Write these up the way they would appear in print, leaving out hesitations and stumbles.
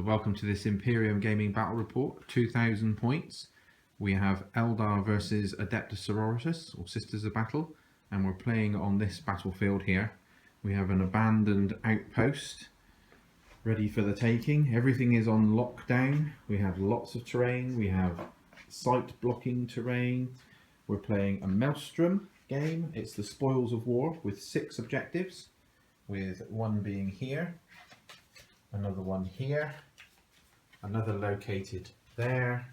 So welcome to this Imperium Gaming Battle Report, 2000 points. We have Eldar versus Adepta Sororitas, or Sisters of Battle, and we're playing on this battlefield here. We have an abandoned outpost, ready for the taking. Everything is on lockdown. We have lots of terrain, we have sight blocking terrain. We're playing a Maelstrom game. It's the Spoils of War with 6 objectives, with one being here, another one here, another located there,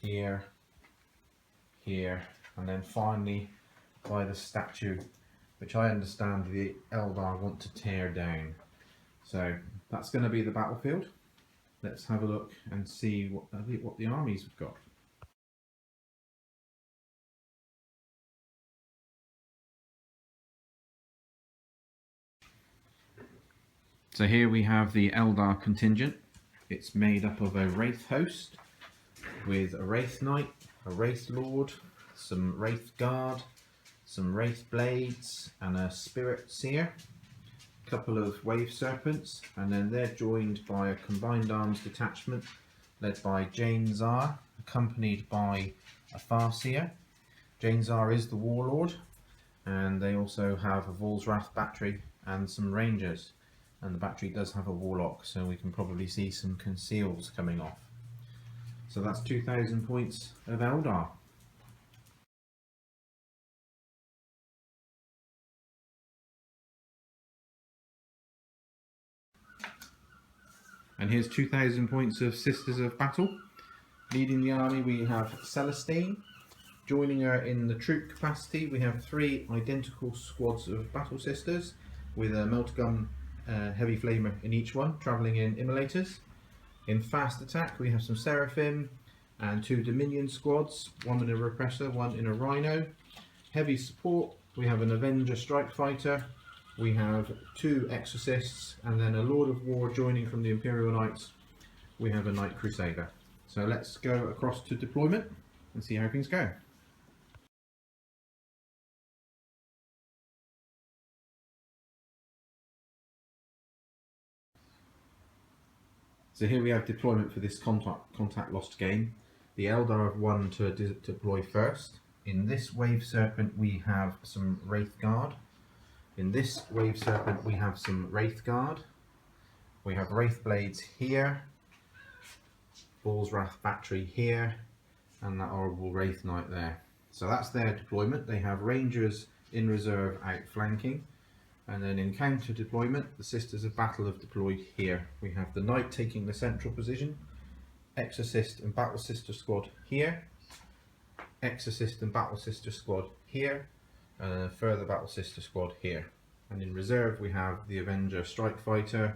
here, here, and then finally by the statue, which I understand the Eldar want to tear down. So that's going to be the battlefield. Let's have a look and see what the armies have got. So here we have the Eldar contingent. It's made up of a Wraith host with a Wraith Knight, a Wraith Lord, some Wraith Guard, some Wraith Blades and a Spirit Seer, a couple of Wave Serpents, and then they're joined by a Combined Arms detachment led by Janezar, accompanied by a Farseer. Janezar is the Warlord, and they also have a Volsrath battery and some Rangers. And the battery does have a Warlock, so we can probably see some conceals coming off. So that's 2000 points of Eldar. And here's 2000 points of Sisters of Battle. Leading the army we have Celestine. Joining her in the troop capacity we have 3 identical squads of Battle Sisters with a Meltgun heavy flamer in each one, travelling in immolators. In fast attack we have some Seraphim and 2 Dominion squads, one in a Repressor, one in a Rhino. Heavy support we have an Avenger Strike Fighter, we have 2 Exorcists, and then a Lord of War joining from the Imperial Knights. We have a Knight Crusader. So let's go across to deployment and see how things go. So here we have deployment for this contact lost game. The Eldar have won to deploy first. In this Wave Serpent we have some Wraith Guard. In this Wave Serpent we have some Wraith Guard. We have Wraith Blades here, Volsrath battery here, and that horrible Wraith Knight there. So that's their deployment. They have Rangers in reserve outflanking. And then in counter deployment, the Sisters of Battle have deployed here. We have the Knight taking the central position, Exorcist and Battle Sister Squad here, Exorcist and Battle Sister Squad here, and a further Battle Sister Squad here. And in reserve we have the Avenger Strike Fighter,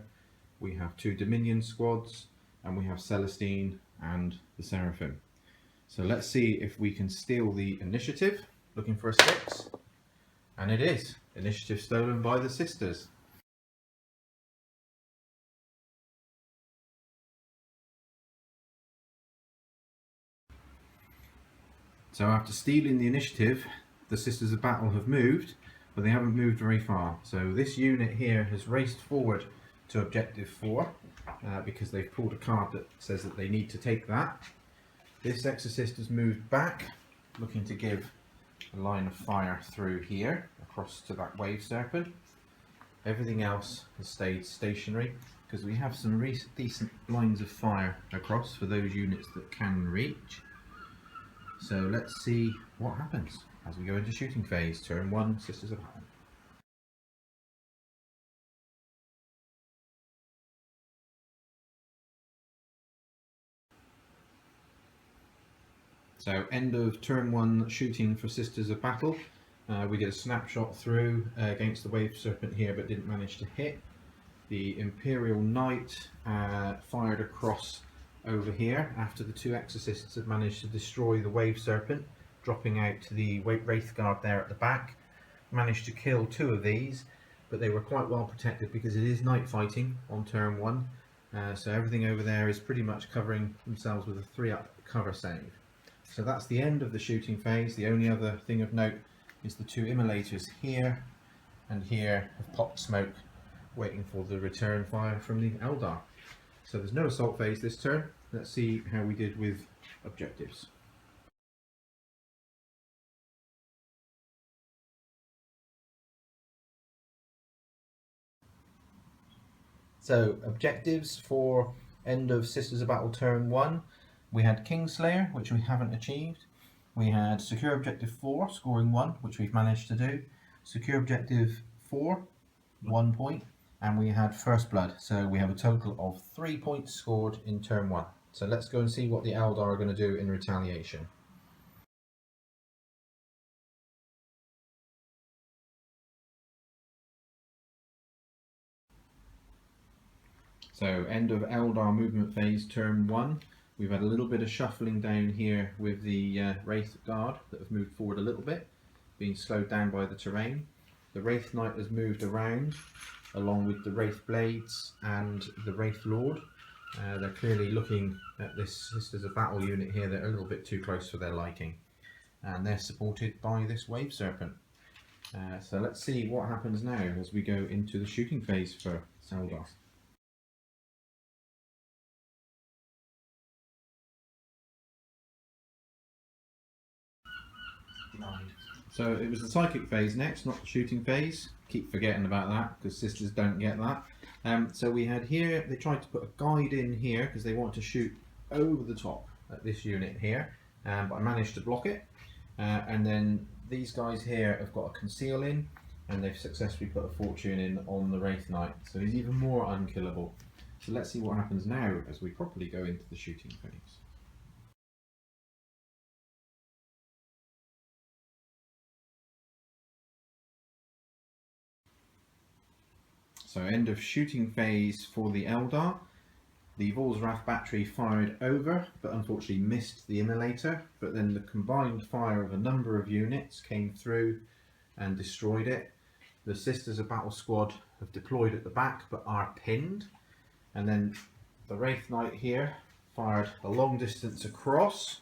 we have 2 Dominion squads, and we have Celestine and the Seraphim. So let's see if we can steal the initiative. Looking for a 6. And it is. Initiative stolen by the Sisters. So after stealing the initiative, the Sisters of Battle have moved, but they haven't moved very far. So this unit here has raced forward to objective 4 because they've pulled a card that says that they need to take that. This Exorcist has moved back, looking to give a line of fire through here across to that Wave Serpent. Everything else has stayed stationary because we have some decent lines of fire across for those units that can reach. So let's see what happens as we go into shooting phase. Turn 1, Sisters of Battle. So end of turn 1 shooting for Sisters of Battle. We get a snapshot through against the Wave Serpent here, but didn't manage to hit. The Imperial Knight fired across over here after the 2 Exorcists had managed to destroy the Wave Serpent, dropping out to the Wraith Guard there at the back. Managed to kill 2 of these, but they were quite well protected because it is night fighting on turn 1. So everything over there is pretty much covering themselves with a 3-up cover save. So that's the end of the shooting phase. The only other thing of note is the 2 immolators here and here have popped smoke, waiting for the return fire from the Eldar. So there's no assault phase this turn. Let's see how we did with objectives. So objectives for end of Sisters of Battle turn 1. We had Kingslayer, which we haven't achieved. We had Secure Objective 4, scoring 1, which we've managed to do. Secure Objective 4, 1 point. And we had First Blood, so we have a total of 3 points scored in turn 1. So let's go and see what the Eldar are going to do in retaliation. So end of Eldar movement phase turn 1. We've had a little bit of shuffling down here with the Wraith Guard that have moved forward a little bit, being slowed down by the terrain. The Wraith Knight has moved around along with the Wraith Blades and the Wraith Lord. They're clearly looking at this Sisters of Battle unit here. They're a little bit too close for their liking, and they're supported by this Wave Serpent. So let's see what happens now as we go into the shooting phase for Eldar. So it was the psychic phase next, not the shooting phase. Keep forgetting about that because sisters don't get that. So we had here, they tried to put a guide in here because they want to shoot over the top at this unit here, but I managed to block it. And then these guys here have got a conceal in, and they've successfully put a fortune in on the Wraith Knight, so he's even more unkillable. So let's see what happens now as we properly go into the shooting phase. So end of shooting phase for the Eldar. The Vol's Wrath battery fired over, but unfortunately missed the immolator, but then the combined fire of a number of units came through and destroyed it. The Sisters of Battle squad have deployed at the back but are pinned, and then the Wraith Knight here fired a long distance across,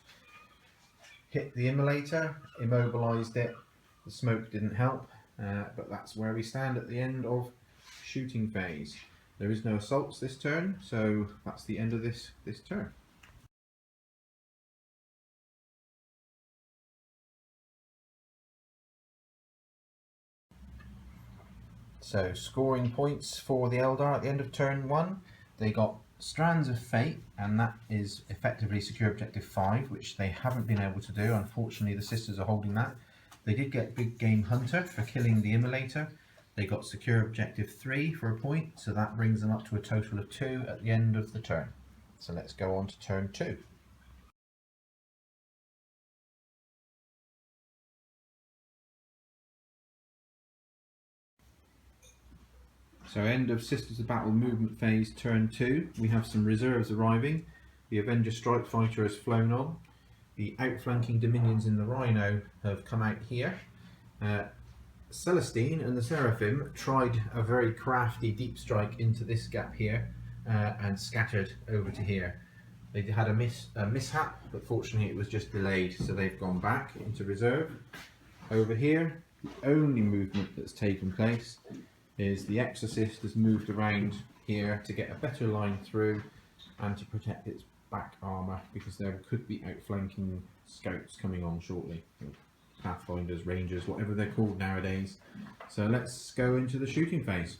hit the immolator, immobilized it. The smoke didn't help, but that's where we stand at the end of shooting phase. There is no assaults this turn, so that's the end of this turn. So scoring points for the Eldar at the end of turn 1. They got Strands of Fate, and that is effectively Secure Objective 5, which they haven't been able to do. Unfortunately, the sisters are holding that. They did get Big Game Hunter for killing the immolator. They got Secure Objective 3 for a point, so that brings them up to a total of 2 at the end of the turn. So let's go on to turn 2. So end of Sisters of Battle movement phase turn 2. We have some reserves arriving. The Avenger Strike Fighter has flown on. The outflanking Dominions in the Rhino have come out here. Celestine and the Seraphim tried a very crafty deep strike into this gap here and scattered over to here. They had a mishap, but fortunately it was just delayed, so they've gone back into reserve. Over here, the only movement that's taken place is the Exorcist has moved around here to get a better line through and to protect its back armour, because there could be outflanking scouts coming on shortly. Pathfinders, Rangers, whatever they're called nowadays. So let's go into the shooting phase.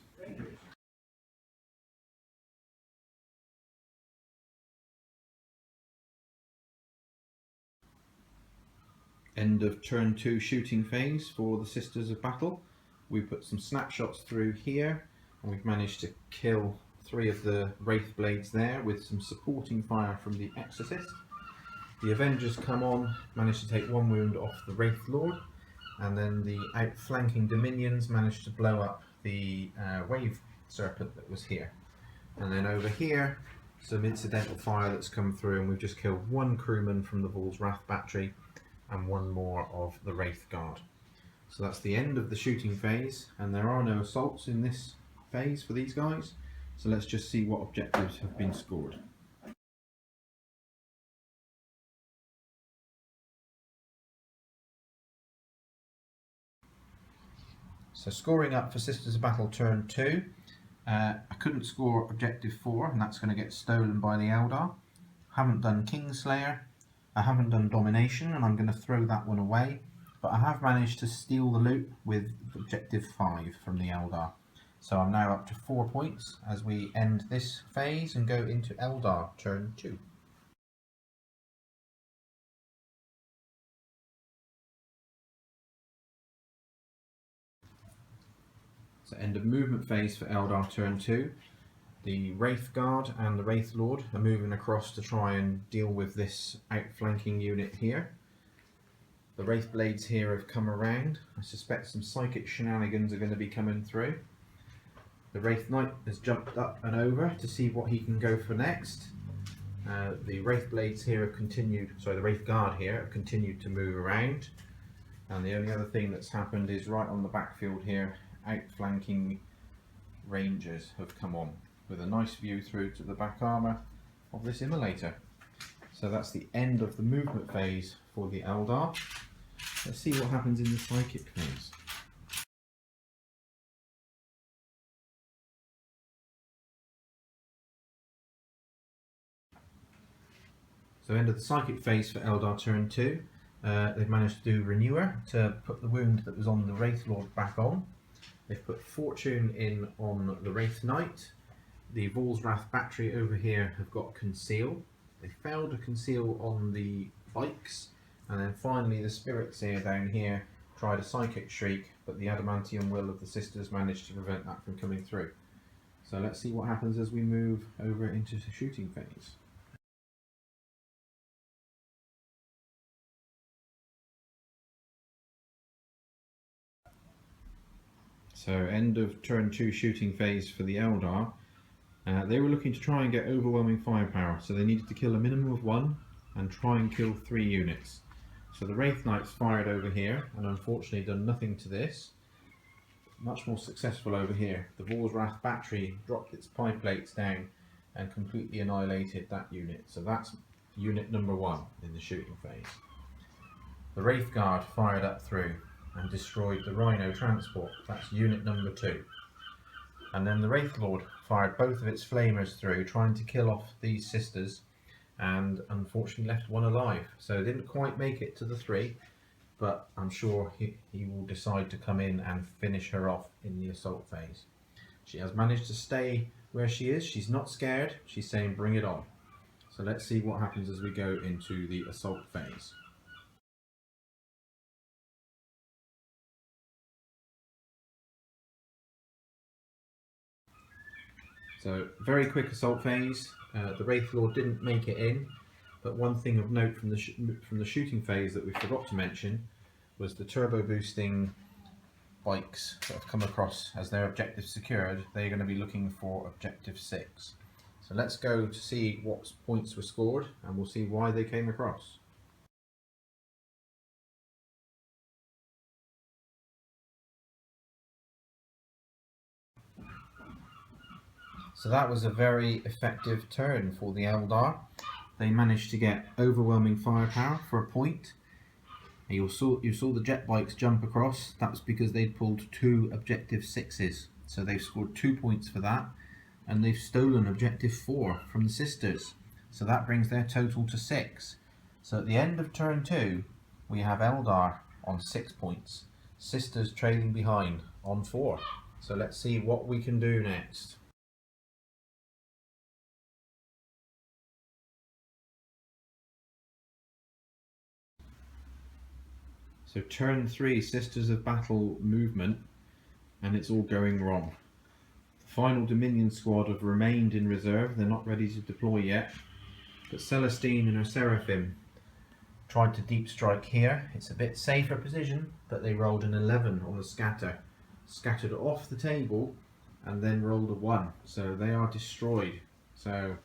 End of turn 2 shooting phase for the Sisters of Battle. We put some snapshots through here, and we've managed to kill 3 of the Wraith Blades there with some supporting fire from the Exorcist. The Avengers come on, managed to take 1 wound off the Wraith Lord, and then the outflanking Dominions managed to blow up the Wave Serpent that was here. And then over here, some incidental fire that's come through, and we've just killed 1 crewman from the Vol's Wrath battery and 1 more of the Wraith Guard. So that's the end of the shooting phase, and there are no assaults in this phase for these guys. So let's just see what objectives have been scored. So scoring up for Sisters of Battle turn 2, I couldn't score objective 4, and that's going to get stolen by the Eldar. Haven't done Kingslayer, I haven't done Domination, and I'm going to throw that one away. But I have managed to steal the loot with objective 5 from the Eldar. So I'm now up to 4 points as we end this phase and go into Eldar turn 2. So end of movement phase for Eldar turn 2. The Wraith Guard and the Wraith Lord are moving across to try and deal with this outflanking unit here. The Wraith Blades here have come around. I suspect some psychic shenanigans are going to be coming through. The Wraith Knight has jumped up and over to see what he can go for next. The Wraith Blades here have continued, sorry, the Wraith Guard here have continued to move around. And the only other thing that's happened is right on the backfield here, outflanking Rangers have come on with a nice view through to the back armour of this Immolator. So that's the end of the movement phase for the Eldar. Let's see what happens in the psychic phase. So end of the psychic phase for Eldar turn 2. They've managed to do Renewer to put the wound that was on the Wraith Lord back on. They've put Fortune in on the Wraith Knight. The Volsrath battery over here have got Conceal. They failed to conceal on the bikes, and then finally the Spirits here down here tried a Psychic Shriek, but the Adamantium Will of the Sisters managed to prevent that from coming through. So let's see what happens as we move over into the shooting phase. So end of turn 2 shooting phase for the Eldar. They were looking to try and get overwhelming firepower, so they needed to kill a minimum of 1 and try and kill 3 units. So the Wraith Knights fired over here and unfortunately done nothing to this. Much more successful over here. The Volsrath battery dropped its pie plates down and completely annihilated that unit. So that's unit number 1 in the shooting phase. The Wraith Guard fired up through and destroyed the Rhino transport. That's unit number 2. And then the Wraith Lord fired both of its flamers through, trying to kill off these sisters, and unfortunately left 1 alive. So didn't quite make it to the 3, but I'm sure he will decide to come in and finish her off in the assault phase. She has managed to stay where she is. She's not scared. She's saying bring it on. So let's see what happens as we go into the assault phase. So very quick assault phase. The Wraith Lord didn't make it in, but one thing of note from the shooting phase that we forgot to mention was the turbo boosting bikes that have come across as their objective secured. They're going to be looking for objective 6. So let's go to see what points were scored, and we'll see why they came across. So that was a very effective turn for the Eldar. They managed to get overwhelming firepower for a point. You saw the jet bikes jump across. That was because they'd pulled 2 objective 6s. So they've scored 2 points for that. And they've stolen objective 4 from the sisters. So that brings their total to 6. So at the end of turn 2, we have Eldar on 6 points. Sisters trailing behind on 4. So let's see what we can do next. So turn 3, Sisters of Battle movement, and it's all going wrong. The final Dominion squad have remained in reserve. They're not ready to deploy yet. But Celestine and her Seraphim tried to deep strike here. It's a bit safer position, but they rolled an 11 on the scatter. Scattered off the table and then rolled a 1. So they are destroyed. So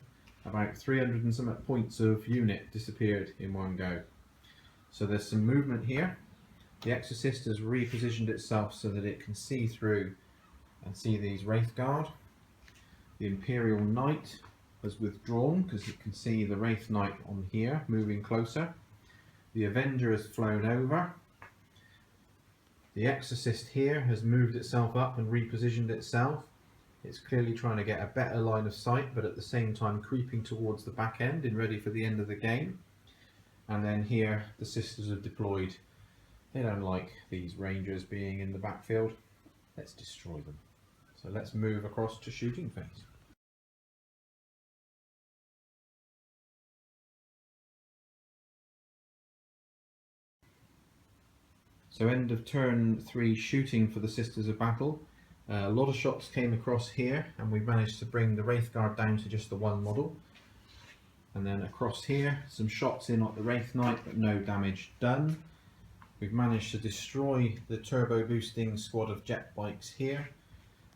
about 300 and some points of unit disappeared in one go. So there's some movement here. The Exorcist has repositioned itself so that it can see through and see these Wraith Guard. The Imperial Knight has withdrawn because it can see the Wraith Knight on here moving closer. The Avenger has flown over. The Exorcist here has moved itself up and repositioned itself. It's clearly trying to get a better line of sight, but at the same time creeping towards the back end and ready for the end of the game. And then here the sisters have deployed. They don't like these rangers being in the backfield. Let's destroy them. So let's move across to shooting phase. So end of turn 3 shooting for the Sisters of Battle. A lot of shots came across here and we managed to bring the Wraith Guard down to just the one model. And then across here, some shots in at the Wraith Knight but no damage done. We've managed to destroy the turbo boosting squad of jet bikes here,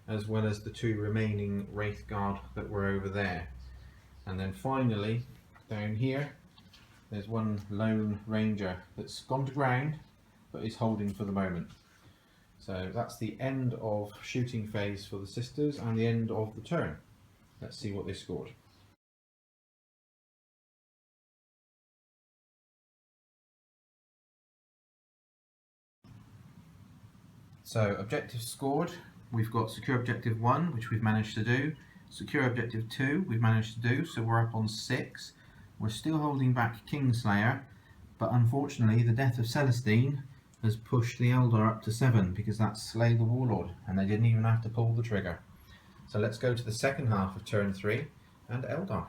as well as the 2 remaining Wraith Guard that were over there. And then finally, down here, there's one lone ranger that's gone to ground but is holding for the moment. So that's the end of shooting phase for the sisters and the end of the turn. Let's see what they scored. So objectives scored, we've got secure objective 1, which we've managed to do. Secure objective 2 we've managed to do, so we're up on 6. We're still holding back Kingslayer, but unfortunately the death of Celestine has pushed the Eldar up to 7 because that's Slay the Warlord and they didn't even have to pull the trigger. So let's go to the second half of turn 3 and Eldar.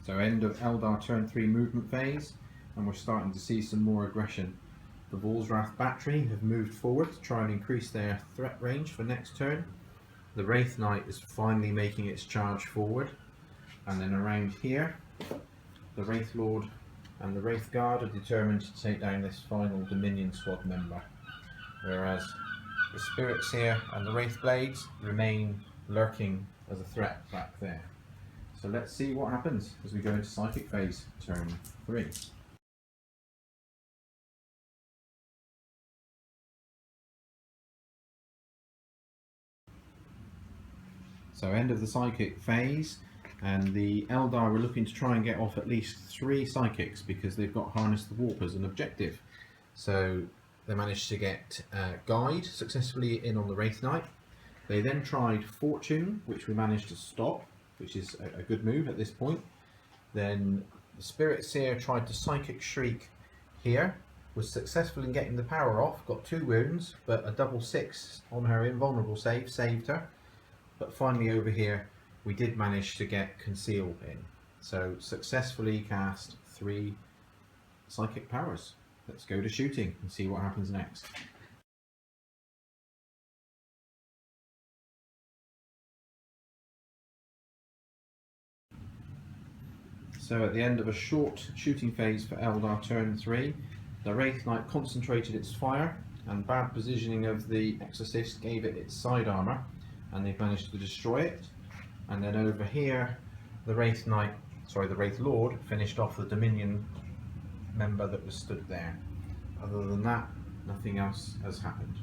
So end of Eldar turn 3 movement phase, and we're starting to see some more aggression. The Volsrath battery have moved forward to try and increase their threat range for next turn. The Wraith Knight is finally making its charge forward, and then around here the Wraith Lord and the Wraith Guard are determined to take down this final Dominion squad member, whereas the Spirits here and the Wraith Blades remain lurking as a threat back there. So let's see what happens as we go into Psychic phase, turn 3. So end of the Psychic phase, and the Eldar were looking to try and get off at least 3 Psychics because they've got Harness the Warp as an objective. So they managed to get Guide successfully in on the Wraith Knight. They then tried Fortune, which we managed to stop, which is a good move at this point. Then the Spirit Seer tried to Psychic Shriek here, was successful in getting the power off, got 2 wounds, but a double 6 on her invulnerable save saved her. But finally over here we did manage to get Conceal in. So successfully cast 3 psychic powers. Let's go to shooting and see what happens next. So at the end of a short shooting phase for Eldar turn 3, the Wraith Knight concentrated its fire, and bad positioning of the Exorcist gave it its side armour, and they've managed to destroy it. And then over here the Wraith Lord finished off the Dominion member that was stood there. Other than that, nothing else has happened.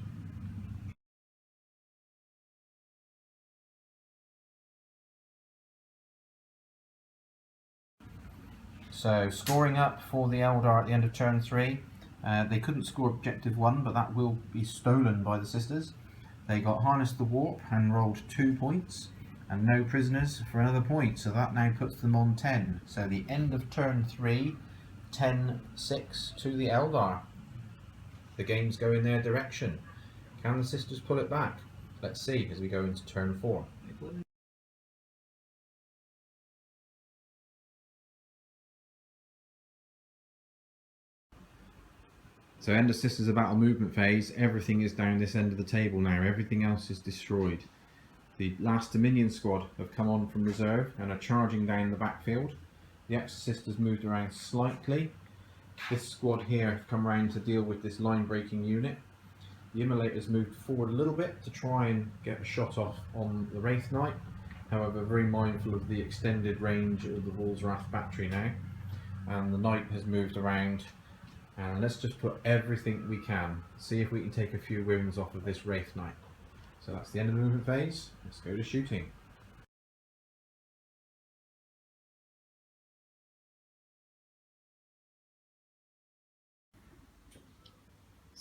So scoring up for the Eldar at the end of turn 3. They couldn't score objective 1, but that will be stolen by the sisters. They got Harness the Warp and rolled 2 points, and no prisoners for another point, so that now puts them on 10. So the end of turn 3, 10-6 to the Eldar. The game's going their direction. Can the sisters pull it back? Let's see as we go into turn 4. So end of Sisters of Battle movement phase, everything is down this end of the table now, everything else is destroyed. The last Dominion squad have come on from reserve and are charging down the backfield. The Exorcist has moved around slightly. This squad here have come around to deal with this line breaking unit. The Immolators moved forward a little bit to try and get a shot off on the Wraith Knight, however very mindful of the extended range of the Volsrath battery now. And the Knight has moved around. And let's just put everything we can, see if we can take a few wounds off of this Wraith Knight. So that's the end of the movement phase. Let's go to shooting.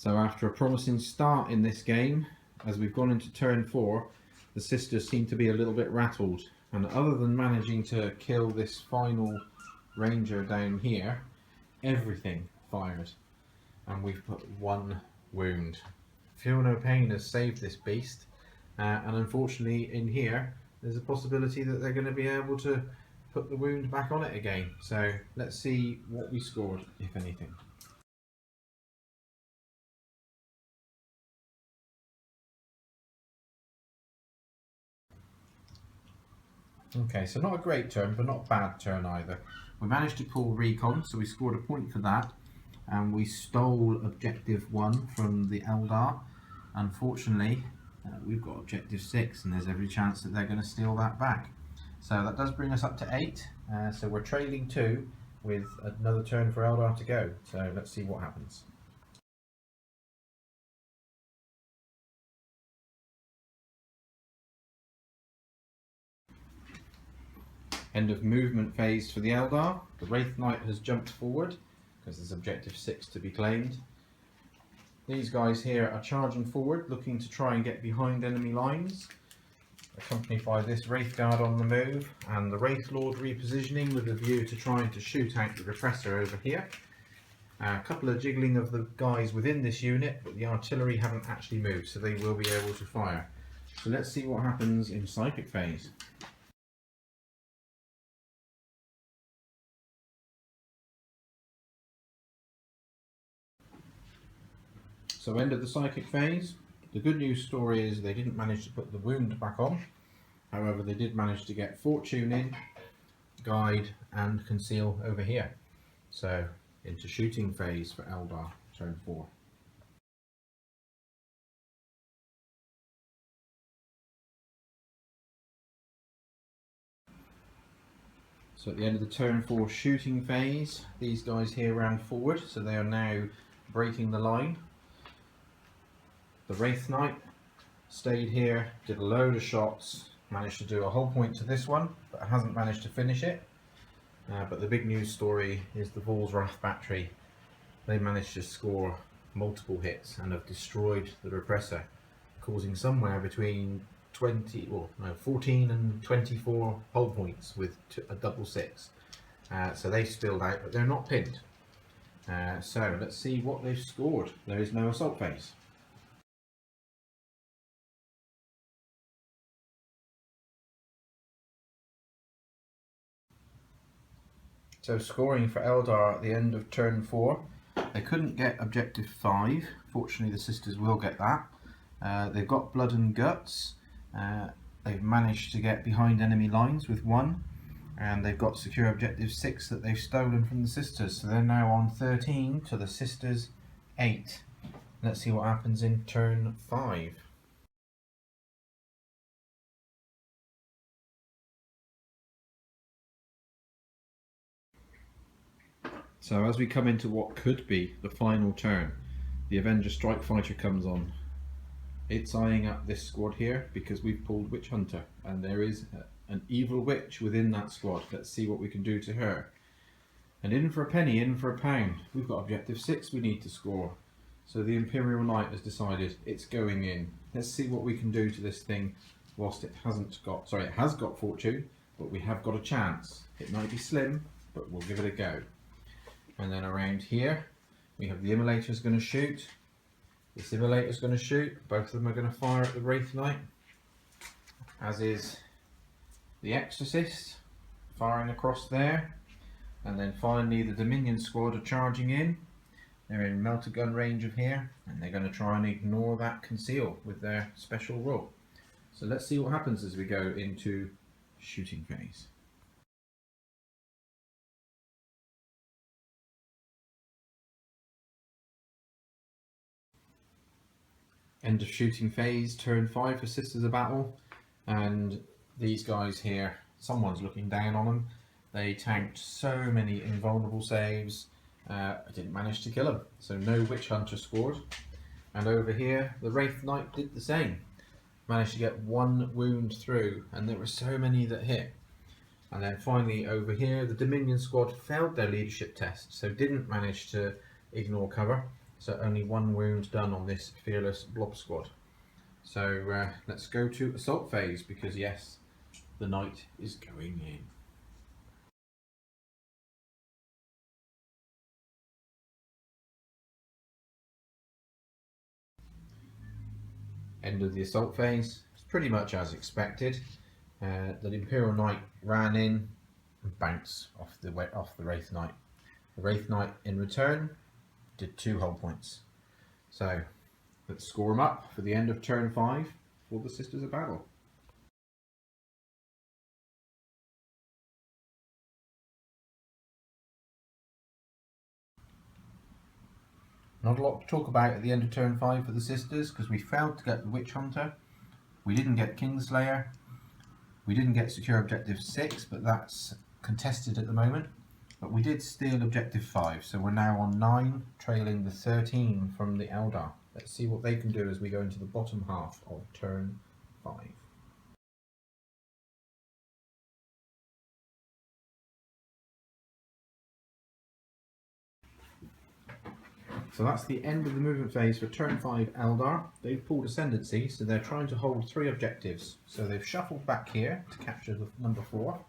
So after a promising start in this game, as we've gone into turn 4, the sisters seem to be a little bit rattled, and other than managing to kill this final ranger down here, everything fired, and we've put 1 wound. Feel No Pain has saved this beast, and unfortunately in here there's a possibility that they're going to be able to put the wound back on it again. So let's see what we scored, if anything. Okay, so not a great turn, but not a bad turn either. We managed to pull Recon, so we scored a point for that, and we stole Objective 1 from the Eldar. Unfortunately, we've got Objective 6, and there's every chance that they're going to steal that back. So that does bring us up to 8, so we're trailing 2 with another turn for Eldar to go. So let's see what happens. End of movement phase for the Eldar. The Wraith Knight has jumped forward because there's Objective 6 to be claimed. These guys here are charging forward, looking to try and get behind enemy lines, accompanied by this Wraith Guard on the move, and the Wraith Lord repositioning with a view to trying to shoot out the Repressor over here. A couple of jiggling of the guys within this unit, but the artillery haven't actually moved, so they will be able to fire. So let's see what happens in Psychic phase. So end of the Psychic phase. The good news story is they didn't manage to put the wound back on. However, they did manage to get Fortune in, Guide and Conceal over here. So into shooting phase for Eldar, turn 4. So at the end of the turn 4 shooting phase, these guys here ran forward, so they are now breaking the line. The Wraith Knight stayed here, did a load of shots, managed to do a whole point to this one, but hasn't managed to finish it. But the big news story is the Vol's Wrath battery. They managed to score multiple hits and have destroyed the Repressor, causing somewhere between 14 and 24 hull points with a double 6. So they spilled out, but they're not pinned. So let's see what they've scored. There is no assault phase. So scoring for Eldar at the end of turn 4, they couldn't get Objective 5, fortunately the sisters will get that. They've got Blood and Guts, they've managed to get behind enemy lines with 1, and they've got Secure Objective 6 that they've stolen from the sisters, so they're now on 13 to the sisters 8. Let's see what happens in turn 5. So as we come into what could be the final turn, the Avenger Strike Fighter comes on. It's eyeing up this squad here because we've pulled Witch Hunter, and there is an evil witch within that squad. Let's see what we can do to her. And in for a penny, in for a pound. We've got Objective 6 we need to score. So the Imperial Knight has decided it's going in. Let's see what we can do to this thing whilst it it has got Fortune, but we have got a chance. It might be slim, but we'll give it a go. And then around here, we have the Immolator's going to shoot. This Immolator's going to shoot. Both of them are going to fire at the Wraith Knight. As is the Exorcist, firing across there. And then finally the Dominion squad are charging in. They're in melter gun range of here, and they're going to try and ignore that Conceal with their special roll. So let's see what happens as we go into shooting phase. End of shooting phase, turn 5 for Sisters of Battle, and these guys here, someone's looking down on them. They tanked so many invulnerable saves, I didn't manage to kill them, so no Witch Hunter scored. And over here, the Wraith Knight did the same, managed to get 1 wound through, and there were so many that hit. And then finally over here, the Dominion squad failed their leadership test, so didn't manage to ignore cover. So only one wound done on this fearless blob squad. So let's go to assault phase, because yes, the night is going in. End of the assault phase. It's pretty much as expected. The Imperial Knight ran in and bounced off the Wraith Knight. The Wraith Knight in return did 2 hull points. So let's score them up for the end of turn 5 for the Sisters of Battle. Not a lot to talk about at the end of turn 5 for the Sisters, because we failed to get the Witch Hunter, we didn't get Kingslayer, we didn't get Secure Objective 6, but that's contested at the moment. But we did steal Objective 5, so we're now on 9, trailing the 13 from the Eldar. Let's see what they can do as we go into the bottom half of turn 5. So that's the end of the movement phase for turn 5 Eldar. They've pulled Ascendancy, so they're trying to hold 3 objectives. So they've shuffled back here to capture the number 4.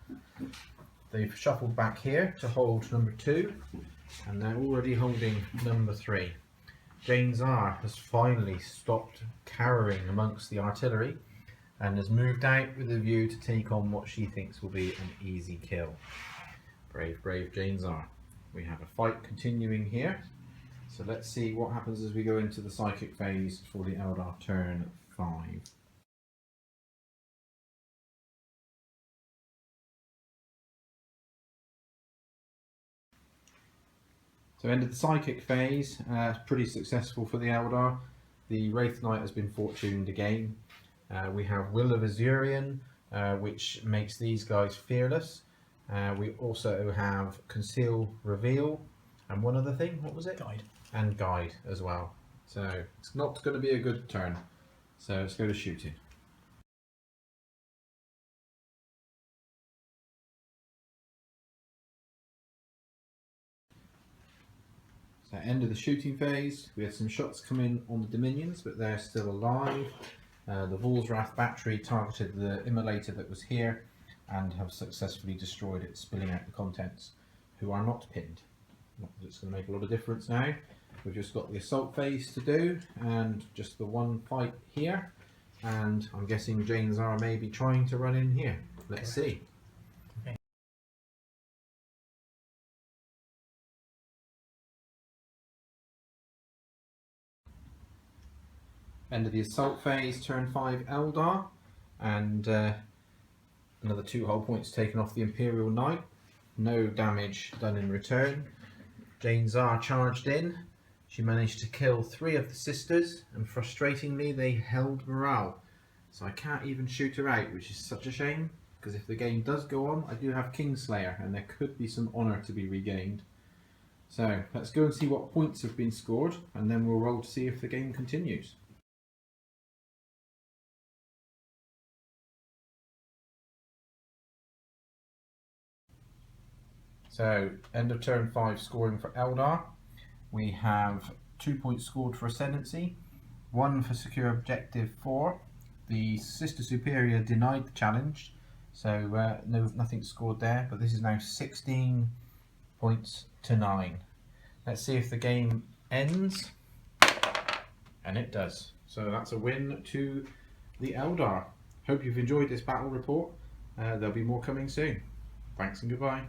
They've shuffled back here to hold number 2. And they're already holding number 3. Jane Czar has finally stopped cowering amongst the artillery and has moved out with a view to take on what she thinks will be an easy kill. Brave, brave Jane Czar. We have a fight continuing here. So let's see what happens as we go into the psychic phase for the Eldar turn 5. So end of the psychic phase, pretty successful for the Eldar. The Wraith Knight has been fortuned again. We have Will of Azurian, which makes these guys fearless. We also have Conceal Reveal, and one other thing, what was it? Guide. And Guide as well. So it's not going to be a good turn. So let's go to shooting. So end of the shooting phase, we had some shots come in on the Dominions, but they're still alive. The Volsrath battery targeted the immolator that was here and have successfully destroyed it, spilling out the contents, who are not pinned. Not that it's going to make a lot of difference now. We've just got the assault phase to do and just the one fight here, and I'm guessing Jane Czar may be trying to run in here. Let's see. Okay. End of the assault phase, turn 5 Eldar, and another 2 hull points taken off the Imperial Knight. No damage done in return. Jane Czar charged in. She managed to kill 3 of the sisters, and frustratingly they held morale. So I can't even shoot her out, which is such a shame, because if the game does go on, I do have Kingslayer, and there could be some honour to be regained. So let's go and see what points have been scored, and then we'll roll to see if the game continues. So, end of turn 5 scoring for Eldar. We have 2 points scored for Ascendancy, 1 for Secure Objective 4. The Sister Superior denied the challenge, so nothing scored there, but this is now 16 points to 9. Let's see if the game ends, and it does. So that's a win to the Eldar. Hope you've enjoyed this battle report. There'll be more coming soon. Thanks and goodbye.